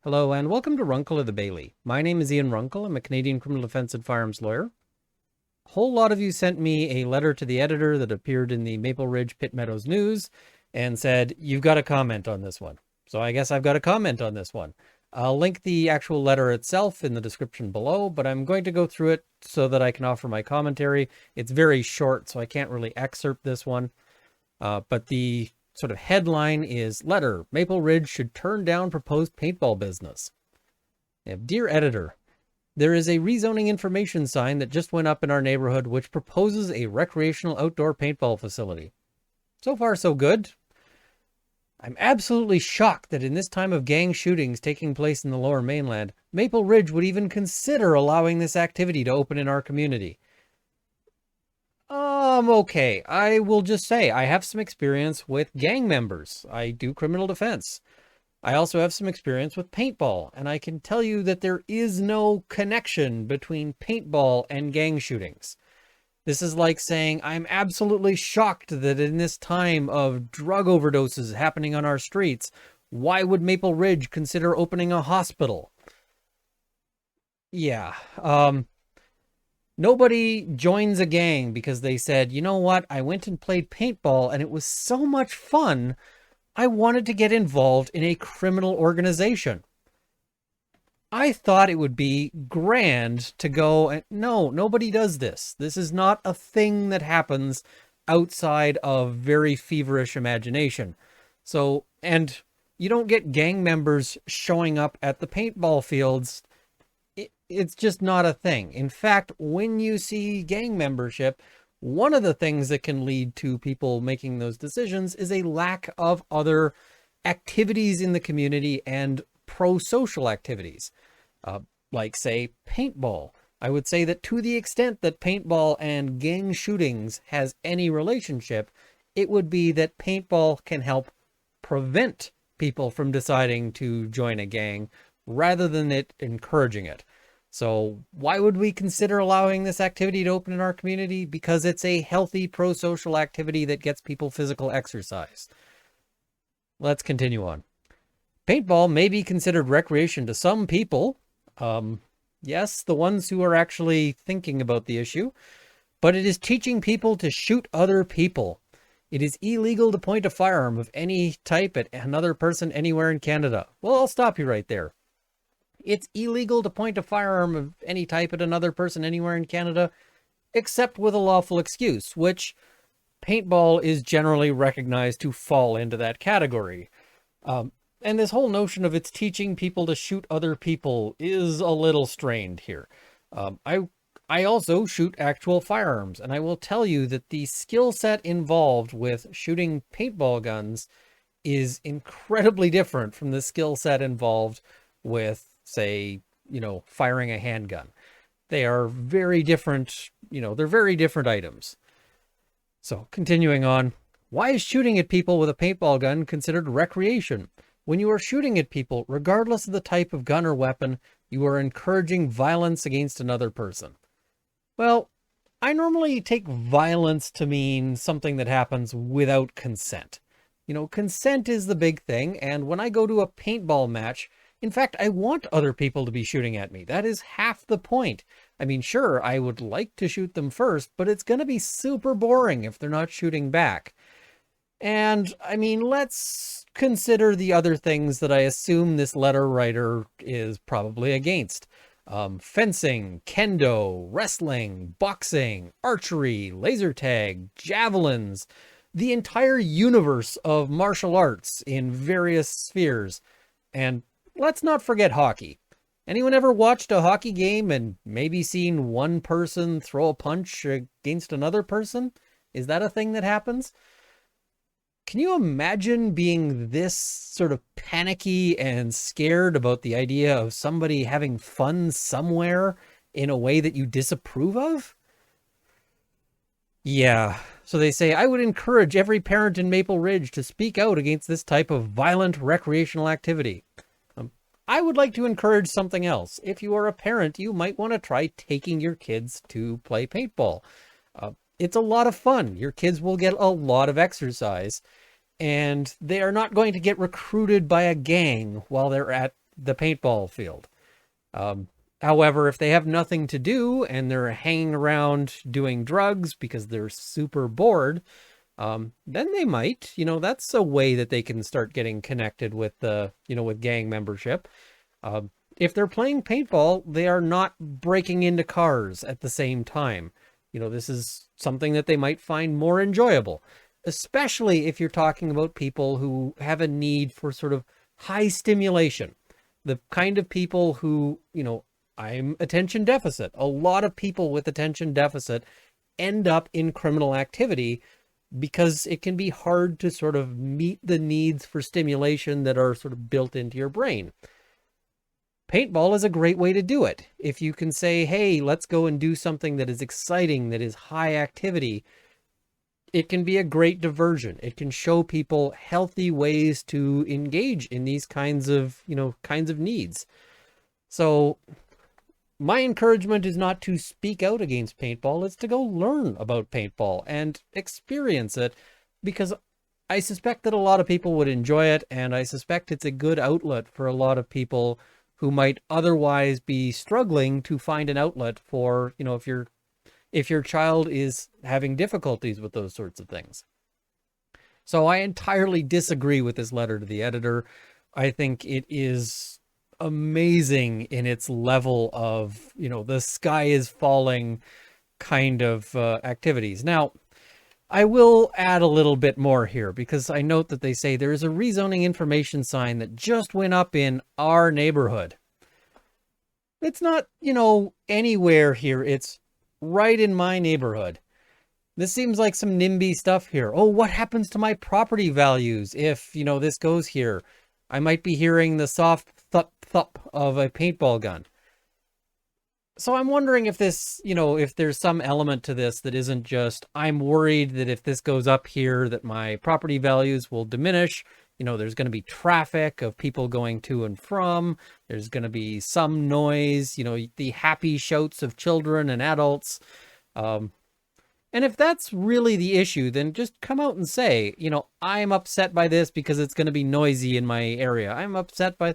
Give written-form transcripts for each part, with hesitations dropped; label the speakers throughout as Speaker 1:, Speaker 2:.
Speaker 1: Hello and welcome to Runkle of the Bailey. My name is Ian Runkle. I'm a Canadian criminal defense and firearms lawyer. A whole lot of you sent me a letter to the editor that appeared in the Maple Ridge Pitt Meadows News and said, you've got to comment on this one. So I guess I've got to comment on this one. I'll link the actual letter itself in the description below, but I'm going to go through it so that I can offer my commentary. It's very short, so I can't really excerpt this one. But the sort of headline is, Letter, Maple Ridge should turn down proposed paintball business. Dear editor, there is a rezoning information sign that just went up in our neighborhood which proposes a recreational outdoor paintball facility. So far, so good. I'm absolutely shocked that in this time of gang shootings taking place in the Lower Mainland, Maple Ridge would even consider allowing this activity to open in our community. Okay, I will just say I have some experience with gang members. I do criminal defense. I also have some experience with paintball, and I can tell you that there is no connection between paintball and gang shootings. This is like saying I'm absolutely shocked that in this time of drug overdoses happening on our streets, why would Maple Ridge consider opening a hospital? Yeah, nobody joins a gang because they said, you know what, I went and played paintball and it was so much fun, I wanted to get involved in a criminal organization. I thought it would be grand to go and no, nobody does this. This is not a thing that happens outside of very feverish imagination. So, and you don't get gang members showing up at the paintball fields. It's just not a thing. In fact, when you see gang membership, one of the things that can lead to people making those decisions is a lack of other activities in the community and pro-social activities, like, say, paintball. I would say that to the extent that paintball and gang shootings has any relationship, it would be that paintball can help prevent people from deciding to join a gang rather than it encouraging it. So why would we consider allowing this activity to open in our community? Because it's a healthy pro-social activity that gets people physical exercise. Let's continue on. Paintball may be considered recreation to some people. Yes, the ones who are actually thinking about the issue, but it is teaching people to shoot other people. It is illegal to point a firearm of any type at another person anywhere in Canada. Well, I'll stop you right there. It's illegal to point a firearm of any type at another person anywhere in Canada, except with a lawful excuse, which paintball is generally recognized to fall into that category. And this whole notion of it's teaching people to shoot other people is a little strained here. I also shoot actual firearms, and I will tell you that the skill set involved with shooting paintball guns is incredibly different from the skill set involved with, say, firing a handgun. They are very different, they're very different items. So continuing on, why is shooting at people with a paintball gun considered recreation? When you are shooting at people, regardless of the type of gun or weapon, you are encouraging violence against another person. Well, I normally take violence to mean something that happens without consent. Consent is the big thing, and when I go to a paintball match, in fact, I want other people to be shooting at me. That is half the point. I mean, sure, I would like to shoot them first, but it's going to be super boring if they're not shooting back. And, I mean, let's consider the other things that I assume this letter writer is probably against. Fencing, kendo, wrestling, boxing, archery, laser tag, javelins, the entire universe of martial arts in various spheres. And let's not forget hockey. Anyone ever watched a hockey game and maybe seen one person throw a punch against another person? Is that a thing that happens? Can you imagine being this sort of panicky and scared about the idea of somebody having fun somewhere in a way that you disapprove of? Yeah, so they say, I would encourage every parent in Maple Ridge to speak out against this type of violent recreational activity. I would like to encourage something else. If you are a parent, you might want to try taking your kids to play paintball. It's a lot of fun. Your kids will get a lot of exercise, and they are not going to get recruited by a gang while they're at the paintball field. However, if they have nothing to do and they're hanging around doing drugs because they're super bored, then they might, that's a way that they can start getting connected with with gang membership. If they're playing paintball, they are not breaking into cars at the same time. This is something that they might find more enjoyable, especially if you're talking about people who have a need for sort of high stimulation. The kind of people who, I'm attention deficit. A lot of people with attention deficit end up in criminal activity because it can be hard to sort of meet the needs for stimulation that are sort of built into your brain. Paintball is a great way to do it. If you can say, hey, let's go and do something that is exciting, that is high activity, it can be a great diversion. It can show people healthy ways to engage in these kinds of needs. So my encouragement is not to speak out against paintball. It's to go learn about paintball and experience it, because I suspect that a lot of people would enjoy it, and I suspect it's a good outlet for a lot of people who might otherwise be struggling to find an outlet for, if your child is having difficulties with those sorts of things. So I entirely disagree with this letter to the editor. I think it is amazing in its level of, the sky is falling kind of activities. Now, I will add a little bit more here, because I note that they say there is a rezoning information sign that just went up in our neighborhood. It's not, anywhere here. It's right in my neighborhood. This seems like some NIMBY stuff here. Oh, what happens to my property values if, this goes here? I might be hearing the soft thup of a paintball gun. So I'm wondering if this, if there's some element to this that isn't just, I'm worried that if this goes up here, that my property values will diminish. There's going to be traffic of people going to and from. There's going to be some noise, the happy shouts of children and adults. And if that's really the issue, then just come out and say, I'm upset by this because it's going to be noisy in my area. I'm upset by...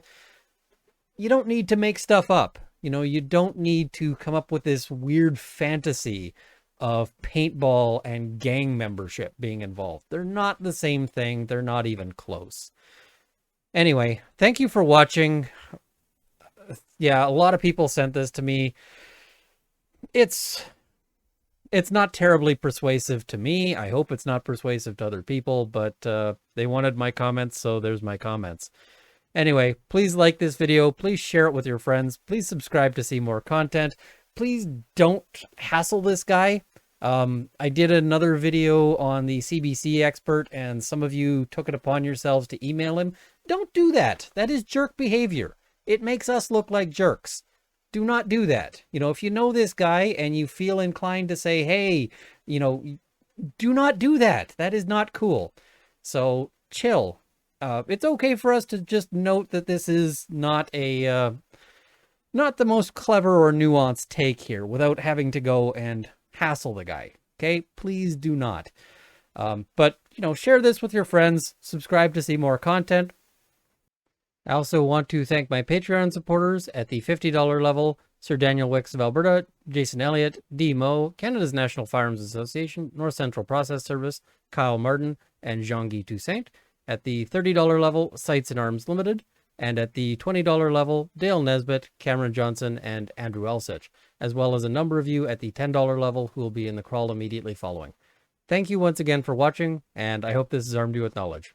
Speaker 1: You don't need to make stuff up. You don't need to come up with this weird fantasy of paintball and gang membership being involved. They're not the same thing. They're not even close. Anyway, thank you for watching. Yeah, a lot of people sent this to me. It's not terribly persuasive to me. I hope it's not persuasive to other people, but they wanted my comments, so there's my comments. Anyway, please like this video. Please share it with your friends. Please subscribe to see more content. Please don't hassle this guy. I did another video on the CBC expert, and some of you took it upon yourselves to email him. Don't do that. That is jerk behavior. It makes us look like jerks. Do not do that. If you know this guy and you feel inclined to say, hey, do not do that. That is not cool. So chill. It's okay for us to just note that this is not a, not the most clever or nuanced take here without having to go and hassle the guy. Okay, please do not. But, share this with your friends. Subscribe to see more content. I also want to thank my Patreon supporters at the $50 level: Sir Daniel Wicks of Alberta, Jason Elliott, D. Mo, Canada's National Firearms Association, North Central Process Service, Kyle Martin, and Jean-Guy Toussaint. At the $30 level, Sights and Arms Limited. And at the $20 level, Dale Nesbitt, Cameron Johnson, and Andrew Elsich, as well as a number of you at the $10 level who will be in the crawl immediately following. Thank you once again for watching, and I hope this has armed you with knowledge.